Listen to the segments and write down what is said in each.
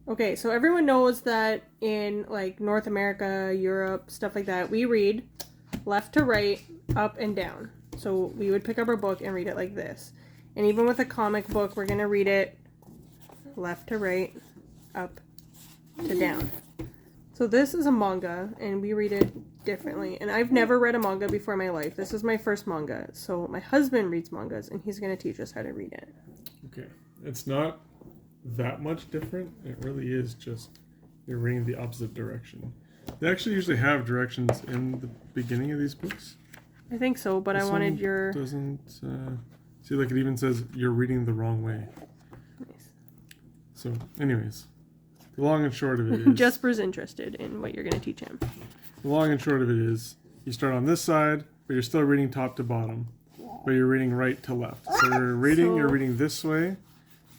Okay, so everyone knows that in like North America, Europe, stuff like that, we read left to right, up and down. So we would pick up our book and read it like this. And even with a comic book, we're going to read it left to right, up to down. So this is a manga, and we read it differently. And I've never read a manga before in my life. This is my first manga. So my husband reads mangas, and he's going to teach us how to read it. Okay. It's not that much different. It really is just you're reading the opposite direction. They actually usually have directions in the beginning of these books. I think so, but this I wanted your... doesn't... see, like it even says you're reading the wrong way. Nice. So, anyways, the long and short of it is... Jasper's interested in what you're going to teach him. The long and short of it is you start on this side, but you're still reading top to bottom. But you're reading right to left. So you're reading this way,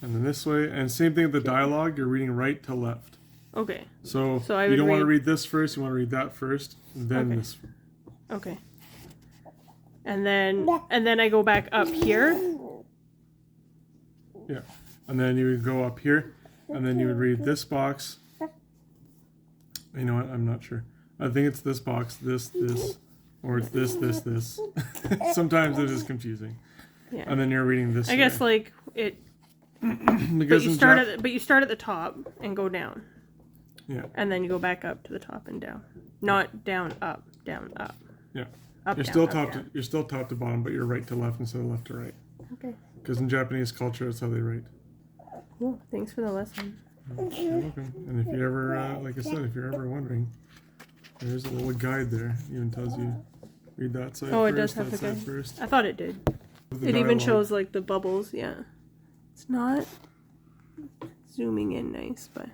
and then this way. And same thing with the dialogue, you're reading right to left. Okay. So you don't want to read this first, you want to read that first, and then this. Okay. And then I go back up here. Yeah. And then you would go up here, and then you would read this box. You know what? I'm not sure. I think it's this box, this, or it's this. Sometimes it is confusing. Yeah. And then you're reading this. I guess like it. Because but you start at the top and go down. Yeah. And then you go back up to the top and down. Not down, up, down, up. Yeah. Up, you're down, still up, top down. to you're still top to bottom, but you're right to left instead of left to right. Okay. Because in Japanese culture, that's how they write. Cool. Thanks for the lesson. You're welcome. And if you ever, like I said, if you're ever wondering, there's a little guide there. It even tells you read that side. Oh, first, it does have that the guide. side first. I thought it did. The It even dialogue. shows like the bubbles. Yeah. It's not zooming in nice, but.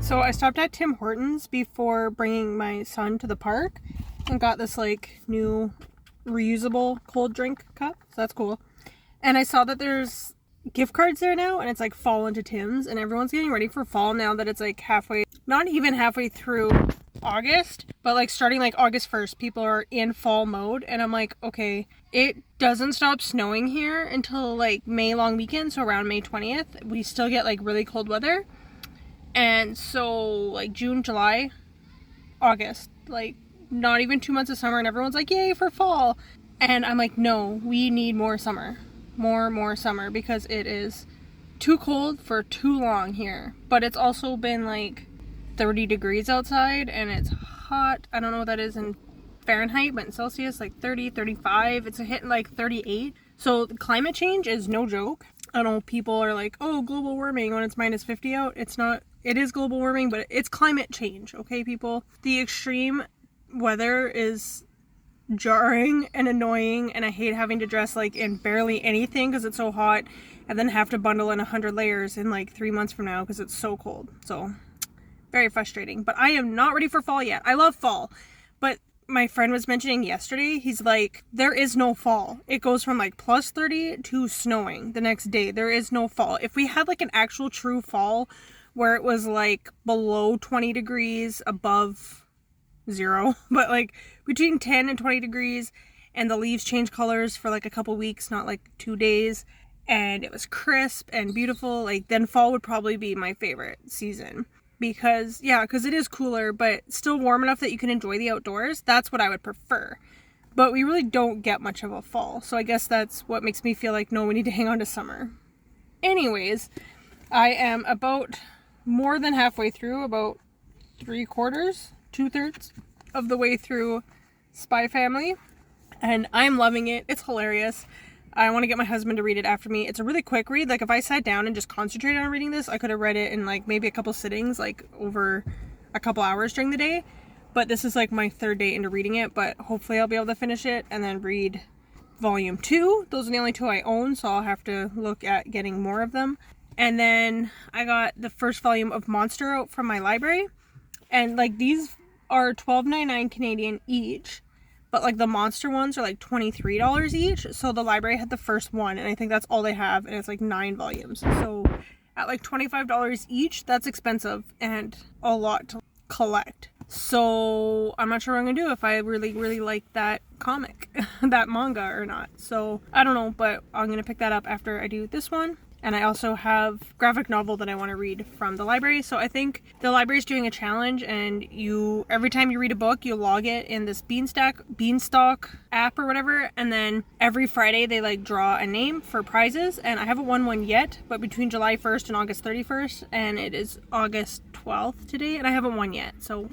So I stopped at Tim Hortons before bringing my son to the park and got this like new reusable cold drink cup. So that's cool. And I saw that there's gift cards there now, and it's like fall into Tim's, and everyone's getting ready for fall now that it's like halfway, not even halfway through August, but like starting like August 1st, people are in fall mode. And I'm like, okay, it doesn't stop snowing here until like May long weekend. So around May 20th, we still get like really cold weather. And so, like, June, July, August, like, not even 2 months of summer, and everyone's like, yay, for fall. And I'm like, no, we need more summer. More summer, because it is too cold for too long here. But it's also been, like, 30 degrees outside, and it's hot. I don't know what that is in Fahrenheit, but in Celsius, like 30, 35. It's hitting, like, 38. So, climate change is no joke. I know people are like, oh, global warming when it's minus 50 out. It's not. It is global warming, but it's climate change, okay, people? The extreme weather is jarring and annoying, and I hate having to dress, like, in barely anything because it's so hot, and then have to bundle in 100 layers in, like, 3 months from now because it's so cold. So, very frustrating. But I am not ready for fall yet. I love fall, but my friend was mentioning yesterday, he's like, there is no fall. It goes from, like, plus 30 to snowing the next day. There is no fall. If we had, like, an actual true fall where it was like below 20 degrees, above 0, but like between 10 and 20 degrees, and the leaves change colors for like a couple weeks, not like 2 days, and it was crisp and beautiful, like then fall would probably be my favorite season. Because it is cooler, but still warm enough that you can enjoy the outdoors. That's what I would prefer. But we really don't get much of a fall, so I guess that's what makes me feel like, no, we need to hang on to summer. Anyways, I am about more than halfway through, about 2/3 of the way through Spy Family, and I'm loving it. It's hilarious. I want to get my husband to read it after me. It's a really quick read. Like, if I sat down and just concentrated on reading this, I could have read it in like maybe a couple sittings, like over a couple hours during the day. But this is like my 3rd day into reading it, but hopefully I'll be able to finish it and then read volume 2. Those are the only 2 I own, so I'll have to look at getting more of them. And then I got the first volume of Monster out from my library. And like, these are $12.99 Canadian each. but like the monster ones are like $23 each. So the library had the first one, and I think that's all they have, and it's like 9 volumes. So at like $25 each, that's expensive and a lot to collect. So I'm not sure what I'm gonna do if I really like that comic, that manga or not. So I don't know, but I'm gonna pick that up after I do this one. And I also have graphic novel that I want to read from the library. So I think the library is doing a challenge, and every time you read a book, you log it in this Beanstalk app or whatever. And then every Friday they like draw a name for prizes. And I haven't won one yet, but between July 1st and August 31st, and it is August 12th today, and I haven't won yet. So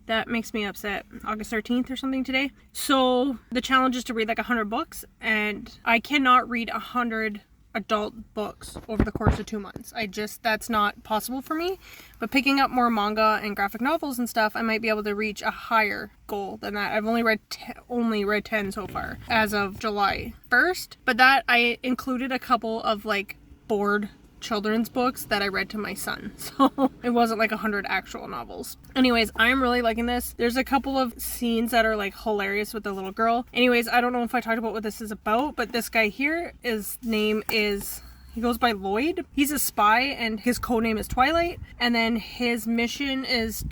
that makes me upset. August 13th or something today. So the challenge is to read like 100 books, and I cannot read 100 adult books over the course of 2 months. That's not possible for me. But picking up more manga and graphic novels and stuff, I might be able to reach a higher goal than that. I've only read 10 so far as of July 1st, but that I included a couple of like bored children's books that I read to my son, so it wasn't like 100 actual novels. Anyways, I'm really liking this. There's a couple of scenes that are like hilarious with the little girl. Anyways, I don't know if I talked about what this is about, but this guy here, his name is, he goes by Lloyd. He's a spy, and his codename is Twilight. And then his mission is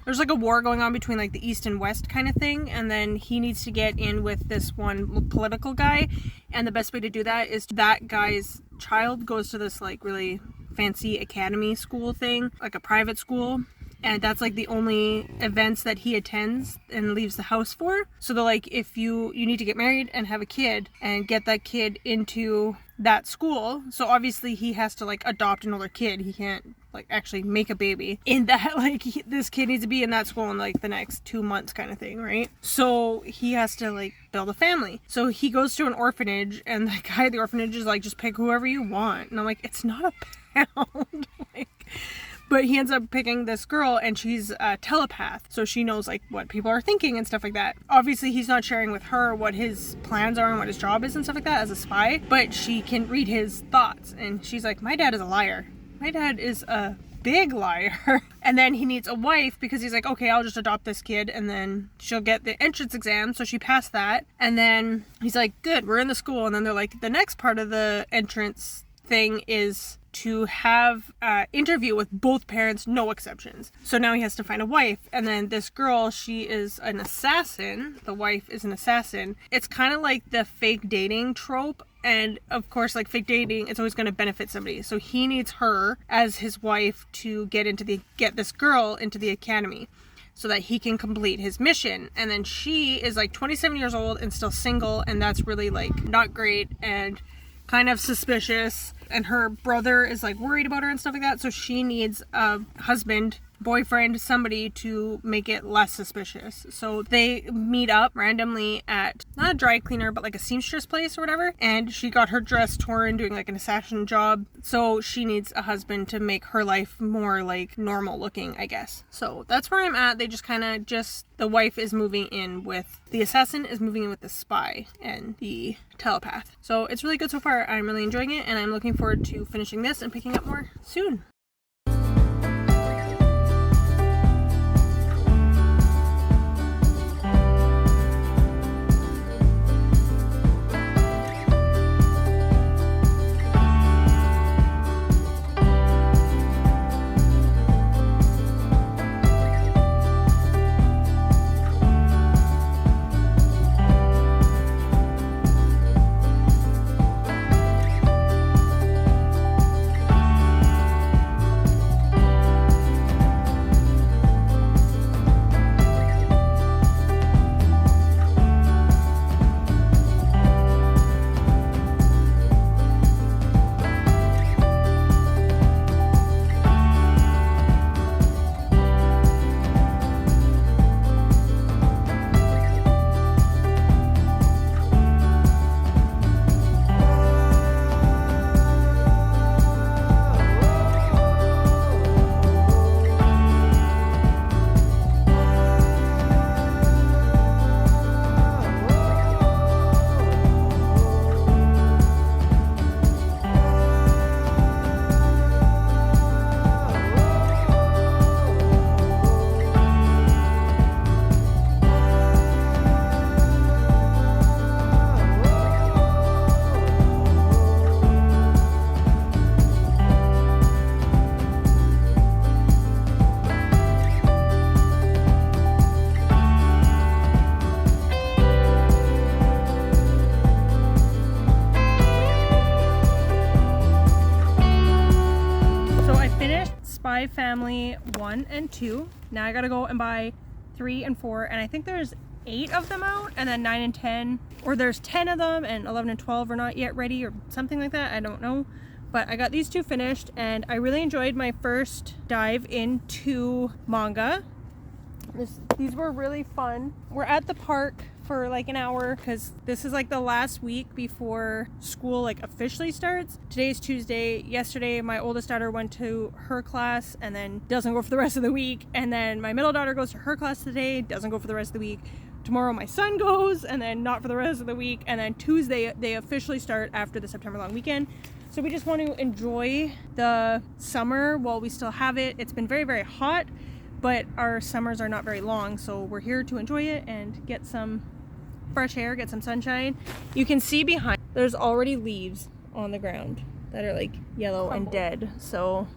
there's like a war going on between like the East and West kind of thing. And then he needs to get in with this one political guy. And the best way to do that is that guy's child goes to this like really fancy academy school thing, like a private school. And that's like the only events that he attends and leaves the house for. So they're like, if you need to get married and have a kid and get that kid into that school. So obviously he has to like adopt another kid. He can't like actually make a baby in that, like this kid needs to be in that school in like the next 2 months kind of thing, right? So he has to like build a family. So he goes to an orphanage, and the guy at the orphanage is like, just pick whoever you want. And I'm like, it's not a pound. Like, but he ends up picking this girl, and she's a telepath. So she knows like what people are thinking and stuff like that. Obviously he's not sharing with her what his plans are and what his job is and stuff like that as a spy, but she can read his thoughts. And she's like, my dad is a liar. My dad is a big liar. And then he needs a wife because he's like, okay, I'll just adopt this kid, and then she'll get the entrance exam. So she passed that. And then he's like, good, we're in the school. And then they're like, the next part of the entrance thing is to have an interview with both parents, no exceptions. So now he has to find a wife. And then this girl, she is an assassin. The wife is an assassin. It's kind of like the fake dating trope. And of course, like fake dating, it's always going to benefit somebody. So he needs her as his wife to get this girl into the academy so that he can complete his mission. And then she is like 27 years old and still single. And that's really like not great and kind of suspicious. And her brother is like worried about her and stuff like that. So she needs a husband, boyfriend, somebody to make it less suspicious. So they meet up randomly at not a dry cleaner, but like a seamstress place or whatever. And she got her dress torn doing like an assassin job. So she needs a husband to make her life more like normal looking, I guess. So that's where I'm at. They just kind of the wife is moving in with the assassin, is moving in with the spy and the telepath. So it's really good so far. I'm really enjoying it, and I'm looking forward to finishing this and picking up more soon. Spy Family 1 and 2. Now I gotta go and buy 3 and 4, and I think there's 8 of them out, and then 9 and 10, or there's 10 of them and 11 and 12 are not yet ready, or something like that. I don't know. But I got these 2 finished, and I really enjoyed my first dive into manga. These were really fun. We're at the park for like an hour because this is like the last week before school like officially starts. Today's Tuesday. Yesterday my oldest daughter went to her class and then doesn't go for the rest of the week, and then my middle daughter goes to her class today, doesn't go for the rest of the week. Tomorrow my son goes, and then not for the rest of the week, and then Tuesday they officially start after the September long weekend. So we just want to enjoy the summer while we still have it. It's been very, very hot, but our summers are not very long, so we're here to enjoy it and get some fresh air, get some sunshine. You can see behind, there's already leaves on the ground that are like yellow and dead, so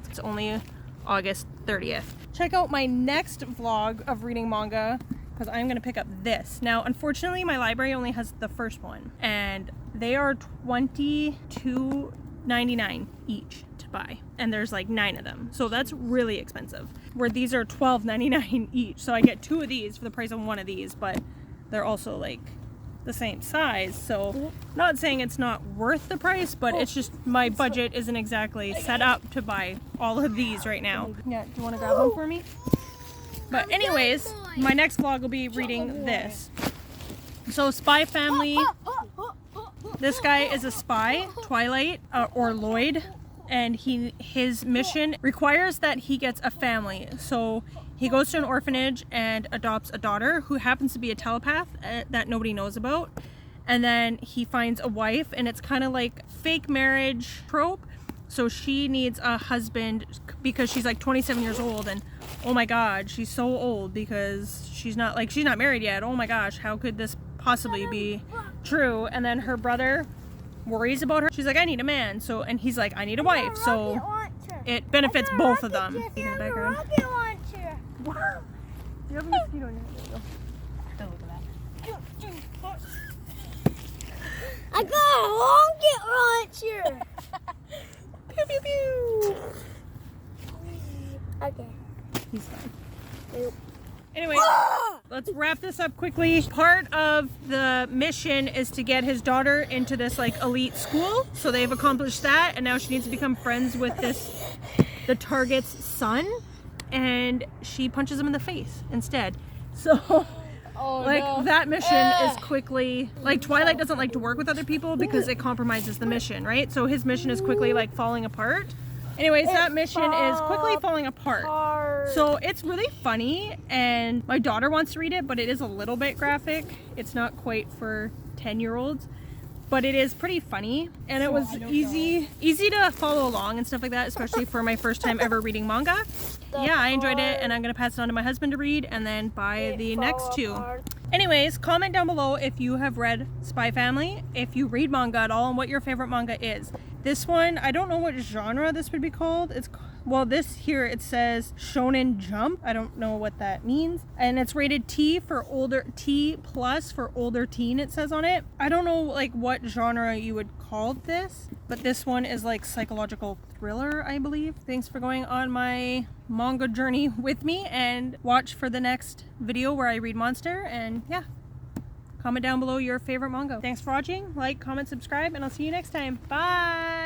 it's only August 30th. Check out my next vlog of reading manga, because I'm going to pick up this. Now, unfortunately, my library only has the first one, and they are $22.99 each to buy, and there's like 9 of them, so that's really expensive. Where these are $12.99 each, so I get 2 of these for the price of 1 of these, but they're also like the same size, so not saying it's not worth the price, but it's just my budget isn't exactly set up to buy all of these right now. Yeah, do you want to grab one for me? But anyways, my next vlog will be reading this. So Spy Family, this guy is a spy, Twilight, or Lloyd, and his mission requires that he gets a family. So he goes to an orphanage and adopts a daughter who happens to be a telepath that nobody knows about. And then he finds a wife, and it's kind of like fake marriage trope. So she needs a husband because she's like 27 years old, and oh my god, she's so old because she's not married yet. Oh my gosh, how could this possibly be true? And then her brother worries about her. She's like, I need a man. So, and he's like, I need a wife. So it benefits both of them. You have a mosquito in your head. Don't look at that. I got a rocket launcher. Pew pew pew. Okay. He's fine. Nope. Anyway, let's wrap this up quickly. Part of the mission is to get his daughter into this like elite school. So they've accomplished that, and now she needs to become friends with the target's son, and she punches him in the face instead. So that mission is quickly, like, Twilight doesn't like to work with other people because it compromises the mission, right? So his mission is quickly like falling apart. Anyways, that mission is quickly falling apart. So it's really funny, and my daughter wants to read it, but it is a little bit graphic. It's not quite for 10-year-olds, but it is pretty funny, and it was easy to follow along and stuff like that, especially for my first time ever reading manga. Yeah, I enjoyed it, and I'm gonna pass it on to my husband to read and then buy the next 2. Anyways, comment down below if you have read Spy Family, if you read manga at all, and what your favorite manga is. This one, I don't know what genre this would be called. Well, this here, it says Shonen Jump. I don't know what that means. And it's rated T for older, T+ for older teen, it says on it. I don't know like what genre you would call this, but this one is like psychological thriller, I believe. Thanks for going on my manga journey with me, and watch for the next video where I read Monster, and yeah. Comment down below your favorite manga. Thanks for watching. Like, comment, subscribe, and I'll see you next time. Bye!